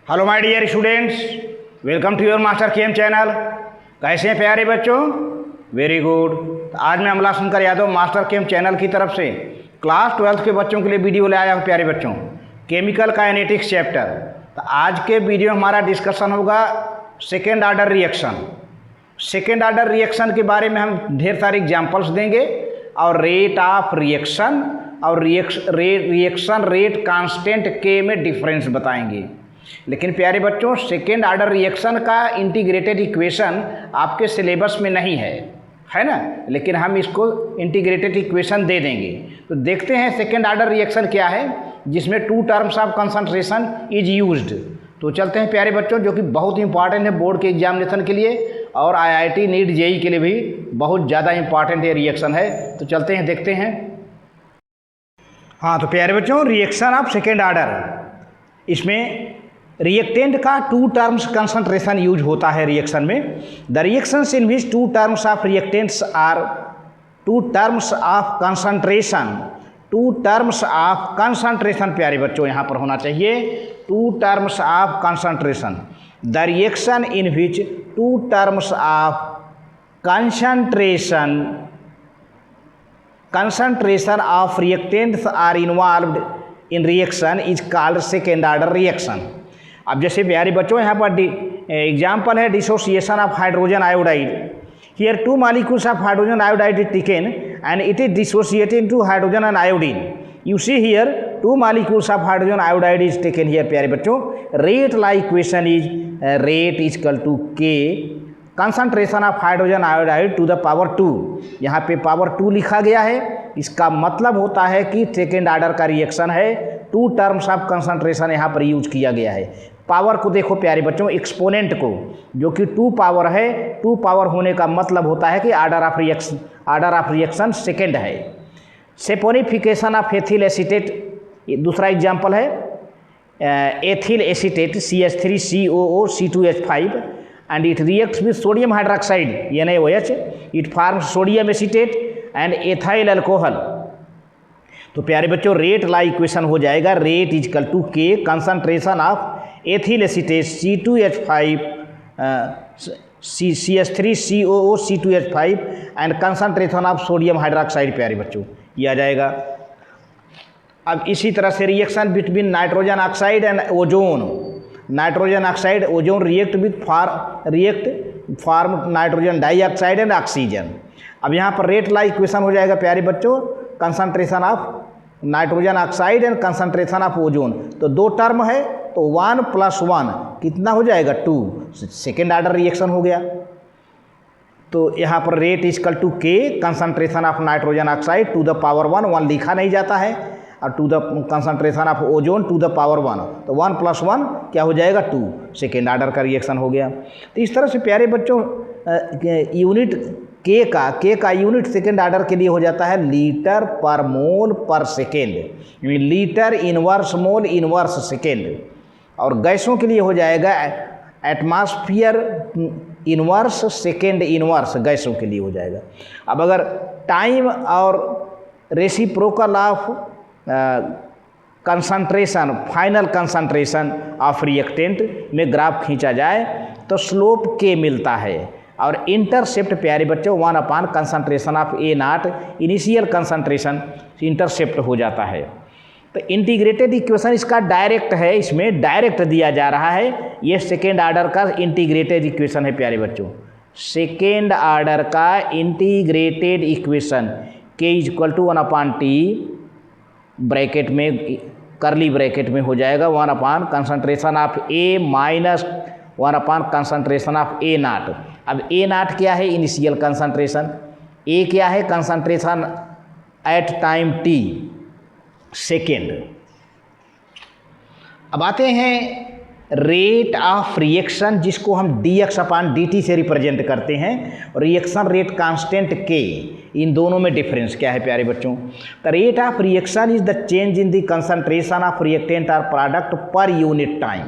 Hello my dear students, welcome to your master chem channel. कैसे हैं प्यारे बच्चों? Very good. तो आज मैं Amla Shankar Yadav master chem channel की तरफ से क्लास 12 के बच्चों के लिए वीडियो ले आया हूँ प्यारे बच्चों, केमिकल काइनेटिक्स चैप्टर। तो आज के वीडियो में हमारा डिस्कशन होगा second order reaction. Second order reaction के बारे में हम ढेर सारे एग्जाम्पल्स देंगे और रेट ऑफ रिएक्शन और रिएक्शन रेट कांस्टेंट के में डिफरेंस बताएंगे। लेकिन प्यारे बच्चों, सेकेंड ऑर्डर रिएक्शन का इंटीग्रेटेड इक्वेशन आपके सिलेबस में नहीं है ना, लेकिन हम इसको इंटीग्रेटेड इक्वेशन दे देंगे। तो देखते हैं सेकेंड ऑर्डर रिएक्शन क्या है जिसमें two terms of concentration is used. तो चलते हैं प्यारे बच्चों, जो कि बहुत इंपॉर्टेंट है बोर्ड के एग्जामिनेशन के लिए और IIT नीट जेई के लिए भी बहुत ज़्यादा इंपॉर्टेंट ये रिएक्शन है। तो चलते हैं, देखते हैं। हाँ, तो प्यारे बच्चों, रिएक्शन ऑफ सेकेंड ऑर्डर, इसमें रिएक्टेंट का टू टर्म्स कंसंट्रेशन यूज होता है रिएक्शन में। The reactions in which two terms of reactants are two terms of concentration, two terms of concentration प्यारे बच्चों यहाँ पर होना चाहिए, two terms of concentration. The reaction in which two terms of concentration of reactants are involved in reaction is called second order reaction। अब जैसे प्यारे बच्चों यहाँ पर एग्जाम्पल है dissociation of hydrogen iodide. Here two molecules of hydrogen iodide is taken and it is dissociated into hydrogen and iodine. You see here two molecules of hydrogen iodide is taken here प्यारे बच्चों। Rate law equation is rate is equal to K concentration of hydrogen iodide to the power 2। यहाँ पे power 2 लिखा गया है। इसका मतलब होता है कि सेकेंड ऑर्डर का रिएक्शन है, टू टर्म्स ऑफ कंसंट्रेशन यहाँ पर यूज किया गया है। पावर को देखो प्यारे बच्चों, एक्सपोनेंट को, जो कि 2 पावर है। 2 पावर होने का मतलब होता है कि ऑर्डर ऑफ रिएक्शन सेकेंड है। सेपोनिफिकेशन ऑफ एथिल एसीटेट, दूसरा एग्जाम्पल है ethyl acetate CH3COO C2H5 and it reacts with sodium hydroxide NaOH, it forms sodium acetate and ethyl alcohol। तो प्यारे बच्चों, रेट ला इक्वेशन हो जाएगा rate is equal to K concentration of ethyl acetate C2H5 CH3COO C2H5 and concentration of sodium hydroxide प्यारे बच्चों, ये आ जाएगा। अब इसी तरह से reaction between nitrogen oxide and ozone, nitrogen oxide ozone react with form nitrogen dioxide and oxygen. अब यहाँ पर रेट ला इक्वेशन हो जाएगा प्यारे बच्चों concentration of nitrogen oxide and concentration of ozone. तो 2 टर्म है तो 1 + 1 कितना हो जाएगा 2, सेकेंड ऑर्डर रिएक्शन हो गया। तो यहाँ पर rate is equal to K concentration of nitrogen oxide to the power 1 लिखा नहीं जाता है, और to the concentration of ozone to the power 1, तो 1 + 1 क्या हो जाएगा 2, सेकेंड ऑर्डर का रिएक्शन हो गया। तो इस तरह से प्यारे बच्चों यूनिट के का यूनिट सेकेंड ऑर्डर के लिए हो जाता है लीटर पर मोल पर सेकेंड, यानी litre inverse mole inverse second. और गैसों के लिए हो जाएगा एटमॉस्फेयर इनवर्स सेकेंड इनवर्स, गैसों के लिए हो जाएगा। अब अगर टाइम और reciprocal of concentration, final concentration of reactant में ग्राफ खींचा जाए तो स्लोप के मिलता है और इंटरसेप्ट प्यारे बच्चों 1 concentration of A0 initial concentration intercept हो जाता है। तो इंटीग्रेटेड इक्वेशन इसका डायरेक्ट है, इसमें डायरेक्ट दिया जा रहा है। ये सेकेंड ऑर्डर का इंटीग्रेटेड इक्वेशन है प्यारे बच्चों, सेकेंड ऑर्डर का integrated equation K is equal to 1/T bracket में, करली ब्रैकेट में हो जाएगा 1 concentration of A minus 1 concentration of A0। अब A0 क्या है? Initial concentration. A क्या है? Concentration at time T, second. अब आते हैं रेट ऑफ रिएक्शन, जिसको हम dx/dt से रिप्रेजेंट करते हैं, और रिएक्शन रेट कांस्टेंट K। इन दोनों में डिफरेंस क्या है प्यारे बच्चों? The rate of reaction is the change in the concentration of reactant और product per unit time.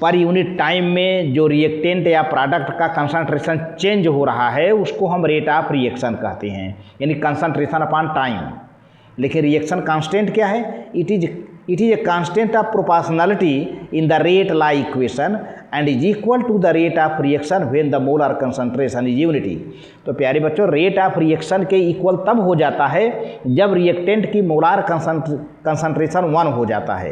Per unit time में जो रिएक्टेंट या प्रोडक्ट का कंसंट्रेशन चेंज हो रहा है उसको हम रेट ऑफ रिएक्शन कहते हैं, यानी कंसंट्रेशन अपॉन टाइम। लेकिन रिएक्शन कांस्टेंट क्या है? It is It is a constant of proportionality in the rate law equation and is equal to the rate of reaction when the molar concentration is unity। तो प्यारे बच्चों, rate of reaction के equal तब हो जाता है जब reactant की मोलार कंसंट्रेशन 1 हो जाता है,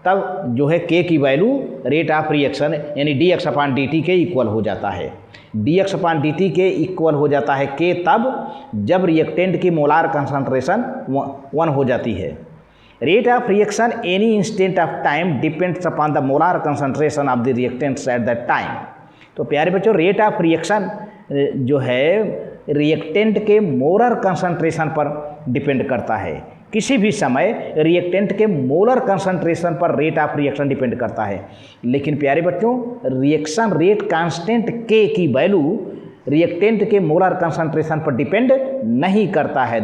तब जो है के की वैल्यू रेट ऑफ रिएक्शन यानी dx/dt के इक्वल हो जाता है। dx/dt के इक्वल हो जाता है के तब जब रिएक्टेंट की मोलार कंसंट्रेशन 1 हो जाती है। Rate of reaction any instant of time depends upon the molar concentration of the reactants at that time. तो प्यारे बच्चों, रेट ऑफ रिएक्शन जो है रिएक्टेंट के मोलर कंसंट्रेशन पर डिपेंड करता है। किसी भी समय रिएक्टेंट के मोलर कंसंट्रेशन पर रेट ऑफ रिएक्शन डिपेंड करता है। लेकिन प्यारे बच्चों, रिएक्शन रेट कांस्टेंट के की वैल्यू रिएक्टेंट के मोलर कंसंट्रेशन पर डिपेंड नहीं करता है।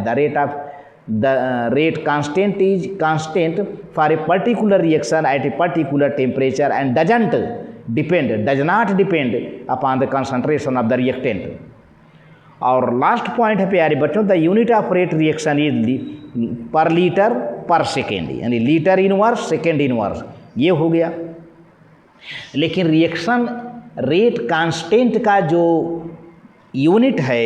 The rate constant is constant for a particular reaction at a particular temperature and does not depend upon the concentration of the reactant। और last point है प्यारे बच्चों, the unit of rate reaction is पर litre पर second, यानी litre inverse second inverse, ये हो गया। लेकिन रिएक्शन रेट कांस्टेंट का जो यूनिट है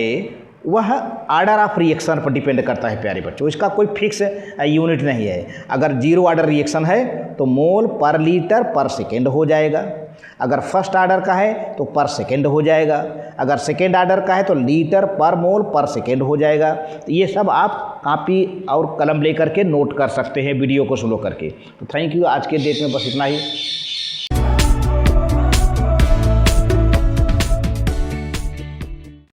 वह आर्डर ऑफ रिएक्शन पर डिपेंड करता है प्यारे बच्चों। इसका कोई फिक्स यूनिट नहीं है। अगर 0 ऑर्डर रिएक्शन है तो मोल पर लीटर पर सेकेंड हो जाएगा, अगर फर्स्ट ऑर्डर का है तो पर सेकेंड हो जाएगा, अगर सेकेंड ऑर्डर का है तो लीटर पर मोल पर सेकेंड हो जाएगा। तो ये सब आप कॉपी और कलम लेकर के नोट कर सकते हैं वीडियो को स्लो करके। तो थैंक यू, आज के डेट में बस इतना ही।